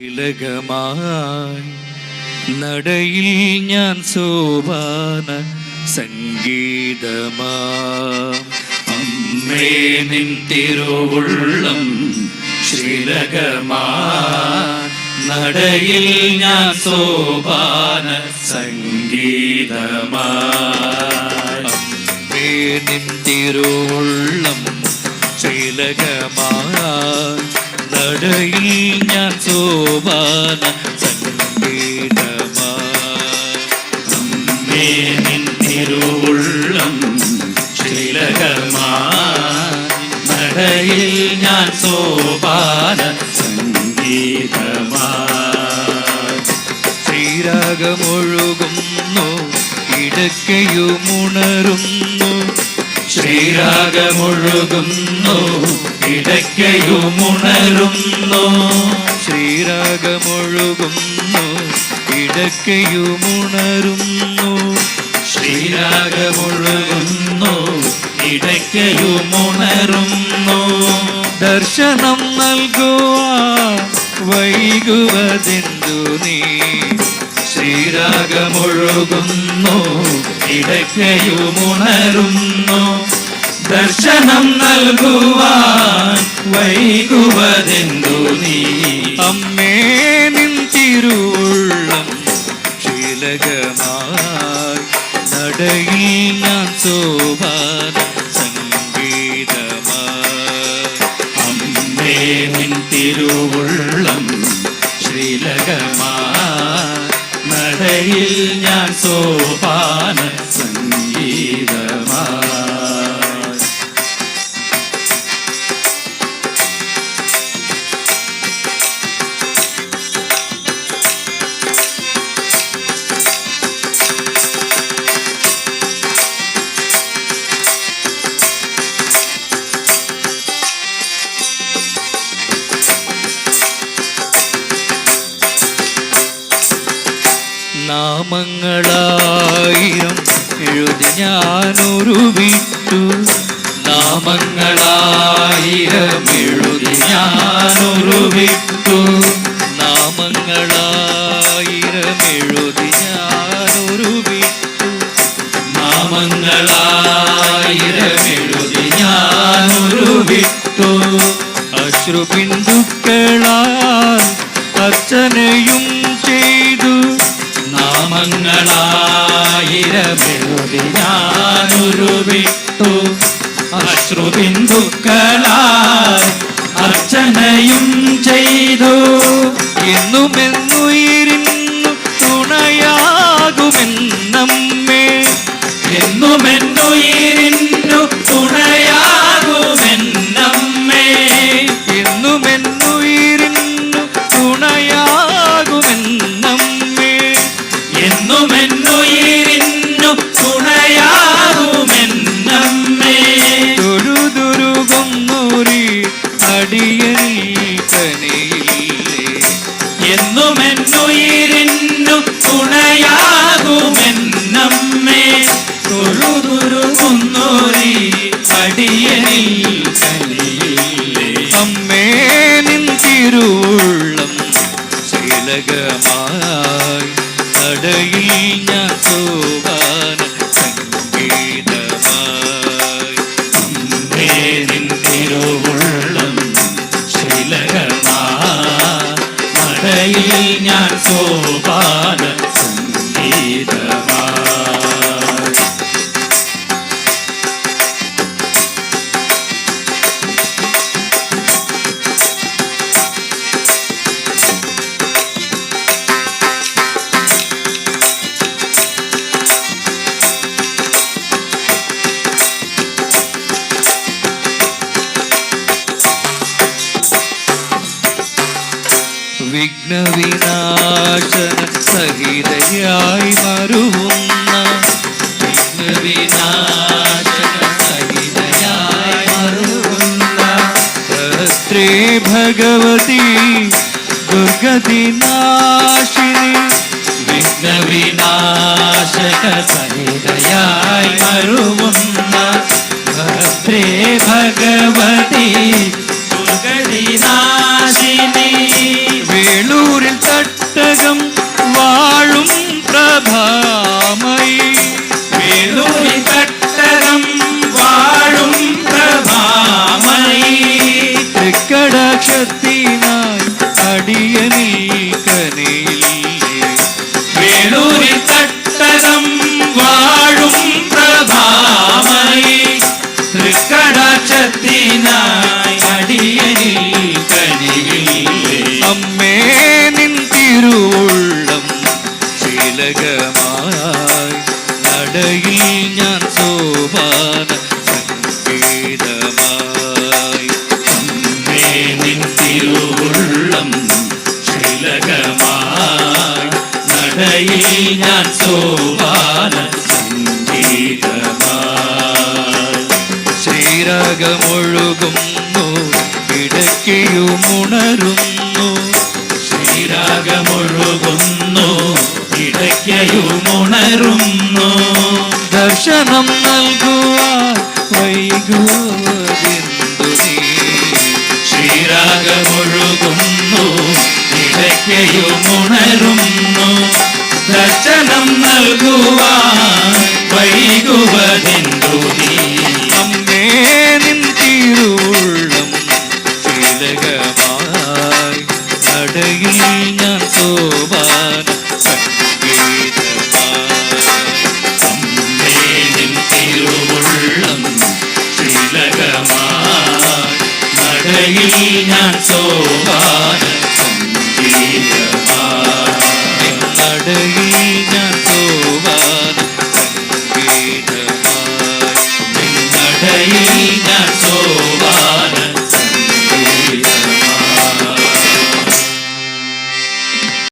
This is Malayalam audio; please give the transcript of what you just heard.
തിലകമായി നടയിൽ ഞാൻ സോപാന സംഗീതമാ അമ്മേ നിൻ തിരുവുള്ളം ശ്രീലകമാ നടയിൽ ഞാൻ സോപാന സംഗീതമാ അമ്മേ നിൻ തിരുവുള്ളം ശ്രീലകമാ നടയിൽ ഞാൻ സോപാന സംഗീതമാ അമ്മേ നിൻ തിരുവുള്ളം ശ്രീലകമാ നടയിൽ ഞാൻ സോപാന സംഗീതമാ ശ്രീരാഗമൊഴുകുന്നു ഇടയ്ക്കയുമുണരുന്നു ശ്രീരാഗമൊഴുകുന്നു ഇടയ്ക്കയുമുണരുന്നു ശ്രീരാഗമൊഴുകുന്നു ഇടയ്ക്കയുമുണരുന്നു ശ്രീരാഗമൊഴുകുന്നു ഇടയ്ക്കയുമുണരുന്നു ദർശനം നൽകുവാൻ വൈകുവതെന്തു നീ ശ്രീരാഗമൊഴുകുന്നു ഇടയ്ക്കയുമുണരുന്നു ദർശനം നൽകുവാൻ വൈകുവതെന്തു നീ അമ്മേ നിൻ തിരുവുള്ളം ശ്രീലകമായി നടയിൽ ഞാൻ സോപാന സംഗീതമായി അമ്മേ നിൻ തിരുവുള്ളം ശ്രീലകമായി നടയിൽ ഞാൻ സോപാന സംഗീതമായി നാമങ്ങളായിരം എഴുതി ഞാനൊരു വിട്ടു നാമങ്ങളായിരം എഴുതി ഞാനൊരു വിട്ടു നാമങ്ങളായിരം എഴുതി ഞാനൊരു വിട്ടു നാമങ്ങളായിരം എഴുതി ഞാനൊരു വിട്ടു അശ്രുബിന്ദുക്കളാൽ അർച്ചനയും ചെയ്തു നാമങ്ങളായിരമെഴുതി ഞാനൊരു വിട്ടു അശ്രുബിന്ദുക്കളാൽ അർച്ചനയും ചെയ്തു എന്നുമെന്നുയിരിന്നു തുണയാകുമെന്നമ്മേ എന്നുമെന്നുയിരിന്നു തുണയാകുമെന്നമ്മേ എന്നുമെന്നുയിരിന്നു തുണയാകുമെന്നമ്മേ എന്നുമെന്നുയിരിന്നു തുണയാകുമെന്നമ്മേ തൊഴുതുരുകുന്നൂരി അടിയനിൽ കനിയില്ലേ എന്നുമെന്നുയിരിന്നു തുണയാകുമെന്നമ്മേ തൊഴുതുരുകുന്നൂരി അടിയനിൽ കനിയില്ലേ അമ്മേ നിൻ തിരുവുള്ളം ശ്രീലകമായി നടയിൽ ഞാൻ സോപാന സംഗീതമായി അമ്മേ നിൻ തിരുവുള്ളം ശ്രീലകമായി നടയിൽ ഞാൻ സോപാന സംഗീതമായി വിഘ്നവിനാശന സഹിതയായി മരുവുന്ന വിഘ്നവിനാശന സഹിതയായി മരുവുന്ന സഹസ്രേ ഭഗവതി ദുർഗതിനാശിനി വിഘ്നവിനാശക സഹിതയായി മരുവുന്ന സഹസ്രേ ഭഗവതി ദുർഗതിനാശിനി വേളൂർ വേളൂരിൽ തട്ടകം വാഴും പ്രഭാമയി, വേളൂരിൽ തട്ടകം വാഴും പ്രഭാമയി, തൃക്കടാക്ഷത്തിനായി അടിയനിൽ കനിയില്ലേ. വേളൂരിൽ തട്ടകം വാഴും പ്രഭാമയി, തൃക്കടാക്ഷത്തിനായി അടിയനിൽ കനിയില്ലേ. അമ്മേ നിൻ തിരുവുള്ളം ശീലകമായി നടയിൽ ഞാൻ സോപാന സംഗീതമായി. അമ്മേ നിൻ തിരുവുള്ളം ശീലകമായി നടയിൽ ഞാൻ സോപാന സംഗീതമായി. ശ്രീരാഗമൊഴുകുന്നു ഇടയ്ക്കുമുണരുന്നു, ശ്രീരാഗമൊഴുകുന്നു ഇടയ്ക്കയുമുണരുന്നു. ദർശനം നൽകുവാൻ വൈകുവതെന്തു നീ. ശ്രീരാഗമൊഴുകുന്നു ഇടയ്ക്കയുമുണരുന്നു. ദർശനം നൽകുവാൻ വൈകുവതെന്തു നീ. അമ്മേ നിൻ തിരുവുള്ളം ശീലകമായി നടയിൽ ഞാൻ സോപാന സംഗീതമായി. അമ്മേ നിൻ തിരുവുള്ളം ശ്രീലകമായി നടയിൽ ഞാൻ സോപാന സംഗീതമായി. നടയിൽ